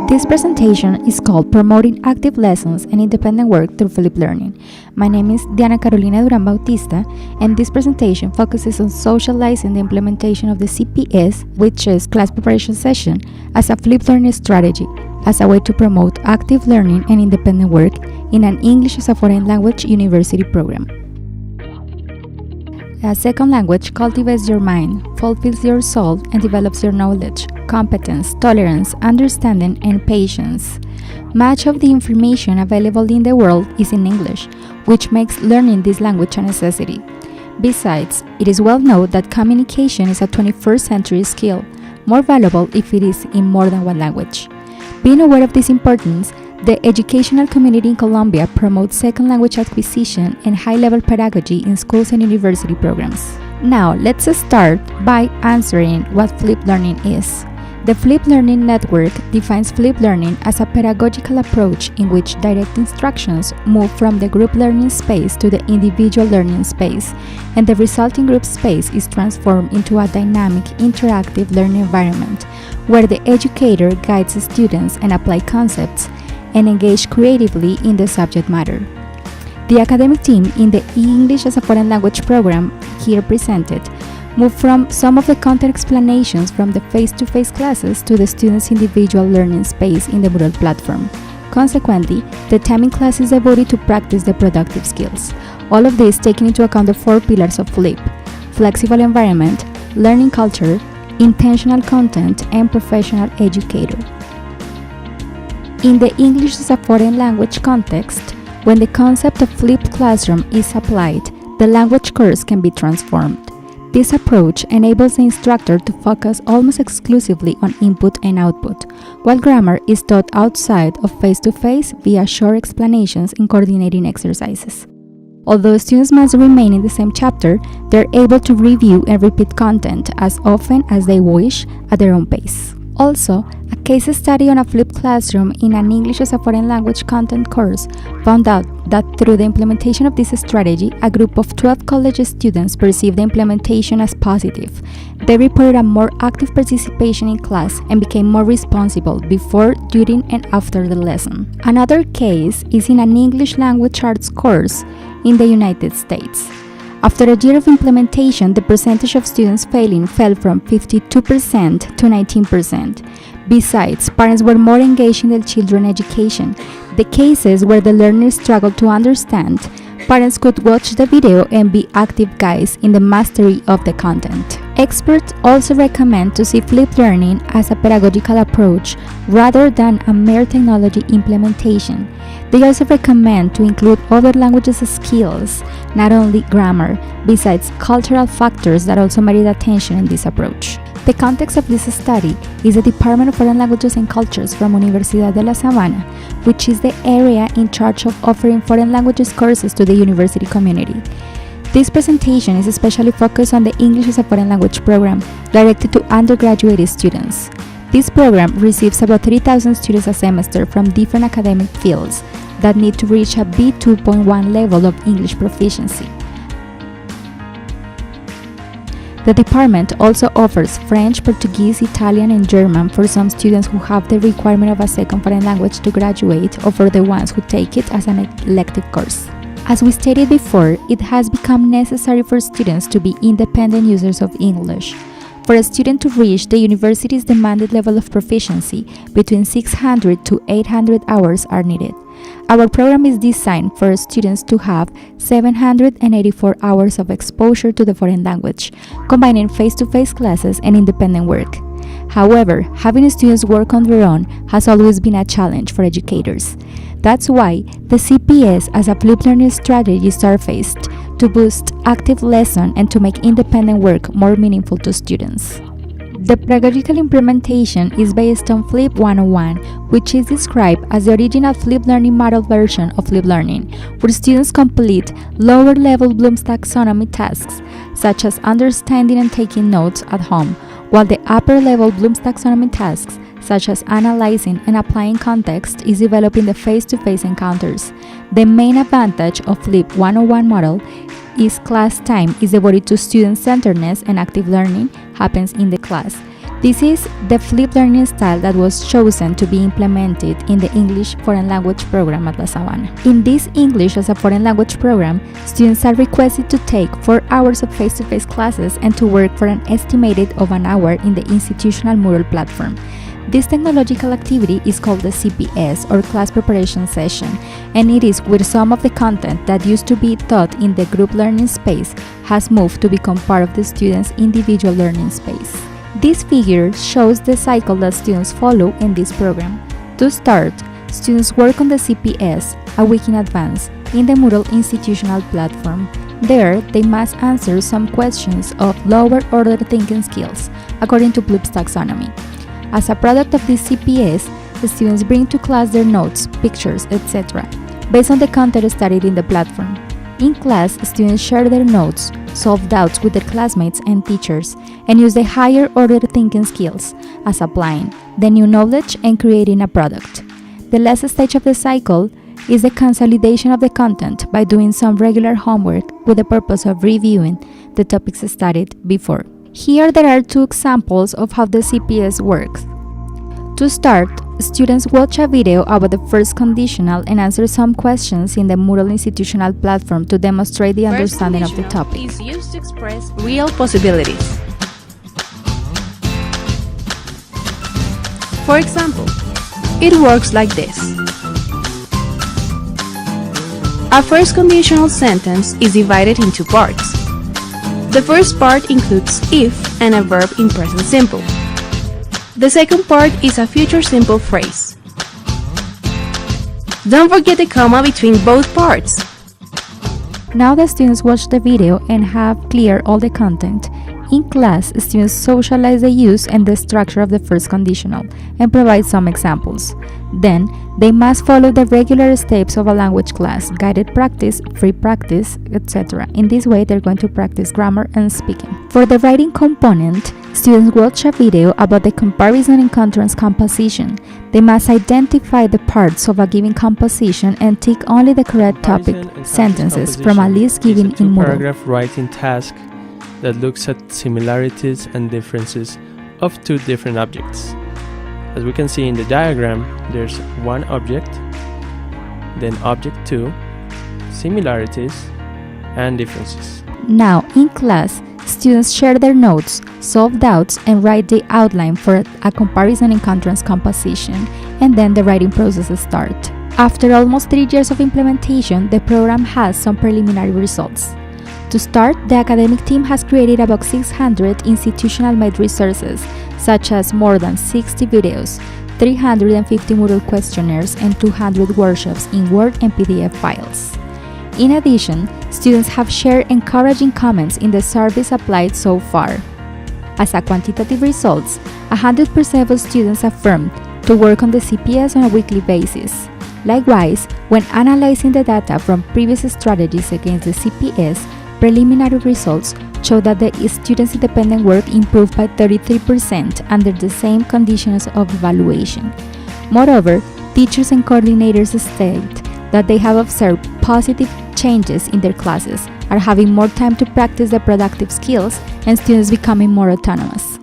This presentation is called Promoting Active Lessons and Independent Work Through Flipped Learning. My name is Diana Carolina Duran Bautista, and this presentation focuses on socializing the implementation of the CPS, which is Class Preparation Session, as a flipped learning strategy, as a way to promote active learning and independent work in an English as a Foreign Language university program. A second language cultivates your mind, fulfills your soul, and develops your knowledge, competence, tolerance, understanding, and patience. Much of the information available in the world is in English, which makes learning this language a necessity. Besides, it is well known that communication is a 21st century skill, more valuable if it is in more than one language. Being aware of this importance, the educational community in Colombia promotes second language acquisition and high-level pedagogy in schools and university programs. Now, let's start by answering what flipped learning is. The Flipped Learning Network defines flipped learning as a pedagogical approach in which direct instructions move from the group learning space to the individual learning space, and the resulting group space is transformed into a dynamic, interactive learning environment where the educator guides students and applies concepts and engage creatively in the subject matter. The academic team in the English as a Foreign Language program here presented moved from some of the content explanations from the face-to-face classes to the students' individual learning space in the Moodle platform. Consequently, the time in class is devoted to practice the productive skills. All of this taking into account the 4 pillars of FLIP: flexible environment, learning culture, intentional content, and professional educator. In the English as a Foreign Language context, when the concept of flipped classroom is applied, the language course can be transformed. This approach enables the instructor to focus almost exclusively on input and output, while grammar is taught outside of face-to-face via short explanations and coordinating exercises. Although students must remain in the same chapter, they're able to review and repeat content as often as they wish at their own pace. Also, a case study on a flipped classroom in an English as a Foreign Language content course found out that through the implementation of this strategy, a group of 12 college students perceived the implementation as positive. They reported a more active participation in class and became more responsible before, during, and after the lesson. Another case is in an English language arts course in the United States. After a year of implementation, the percentage of students failing fell from 52% to 19%. Besides, parents were more engaged in their children's education. The cases where the learners struggled to understand, parents could watch the video and be active guides in the mastery of the content. Experts also recommend to see flipped learning as a pedagogical approach rather than a mere technology implementation. They also recommend to include other languages skills, not only grammar, besides cultural factors that also merit attention in this approach. The context of this study is the Department of Foreign Languages and Cultures from Universidad de La Sabana, which is the area in charge of offering foreign languages courses to the university community. This presentation is especially focused on the English as a Foreign Language program directed to undergraduate students. This program receives about 3,000 students a semester from different academic fields that need to reach a B2.1 level of English proficiency. The department also offers French, Portuguese, Italian, and German for some students who have the requirement of a second foreign language to graduate, or for the ones who take it as an elective course. As we stated before, it has become necessary for students to be independent users of English. For a student to reach the university's demanded level of proficiency, between 600 to 800 hours are needed. Our program is designed for students to have 784 hours of exposure to the foreign language, combining face-to-face classes and independent work. However, having students work on their own has always been a challenge for educators. That's why the CPS as a flipped learning strategy surfaced to boost active lesson and to make independent work more meaningful to students. The pedagogical implementation is based on Flip 101, which is described as the original flipped learning model version of flipped learning, where students complete lower-level Bloom's taxonomy tasks, such as understanding and taking notes at home, while the upper-level Bloom's taxonomy tasks, such as analyzing and applying context, is developed in the face-to-face encounters. The main advantage of Flip 101 model is class time is devoted to student-centeredness and active learning happens in the class. This is the flipped learning style that was chosen to be implemented in the English Foreign Language program at La Sabana. In this English as a Foreign Language program, students are requested to take 4 hours of face-to-face classes and to work for an estimated of an hour in the institutional Moodle platform. This technological activity is called the CPS, or Class Preparation Session, and it is where some of the content that used to be taught in the group learning space has moved to become part of the students' individual learning space. This figure shows the cycle that students follow in this program. To start, students work on the CPS a week in advance in the Moodle institutional platform. There, they must answer some questions of lower order thinking skills, according to Bloom's taxonomy. As a product of this CPS, the students bring to class their notes, pictures, etc., based on the content studied in the platform. In class, students share their notes, solve doubts with their classmates and teachers, and use the higher order thinking skills as applying the new knowledge and creating a product. The last stage of the cycle is the consolidation of the content by doing some regular homework with the purpose of reviewing the topics studied before. Here there are 2 examples of how the CPS works. To start, students watch a video about the first conditional and answer some questions in the Moodle institutional platform to demonstrate the understanding of the topic. Is used to express real possibilities. For example, it works like this. A first conditional sentence is divided into parts. The first part includes if and a verb in present simple. The second part is a future simple phrase. Don't forget the comma between both parts. Now the students watch the video and have clear all the content. In class, students socialize the use and the structure of the first conditional and provide some examples. Then, they must follow the regular steps of a language class, guided practice, free practice, etc. In this way, they're going to practice grammar and speaking. For the writing component, students watch a video about the comparison and contrast composition. They must identify the parts of a given composition and tick only the correct topic sentences from a list given in Moodle. Paragraph writing task that looks at similarities and differences of 2 different objects. As we can see in the diagram, there's one object, then object 2, similarities, and differences. Now, in class, students share their notes, solve doubts, and write the outline for a comparison and contrast composition, and then the writing process starts. After almost 3 years of implementation, the program has some preliminary results. To start, the academic team has created about 600 institutional-made resources, such as more than 60 videos, 350 Moodle questionnaires, and 200 workshops in Word and PDF files. In addition, students have shared encouraging comments in the service applied so far. As a quantitative results, 100% of students affirmed to work on the CPS on a weekly basis. Likewise, when analyzing the data from previous strategies against the CPS, preliminary results show that the students' independent work improved by 33% under the same conditions of evaluation. Moreover, teachers and coordinators state that they have observed positive changes in their classes, are having more time to practice their productive skills, and students becoming more autonomous.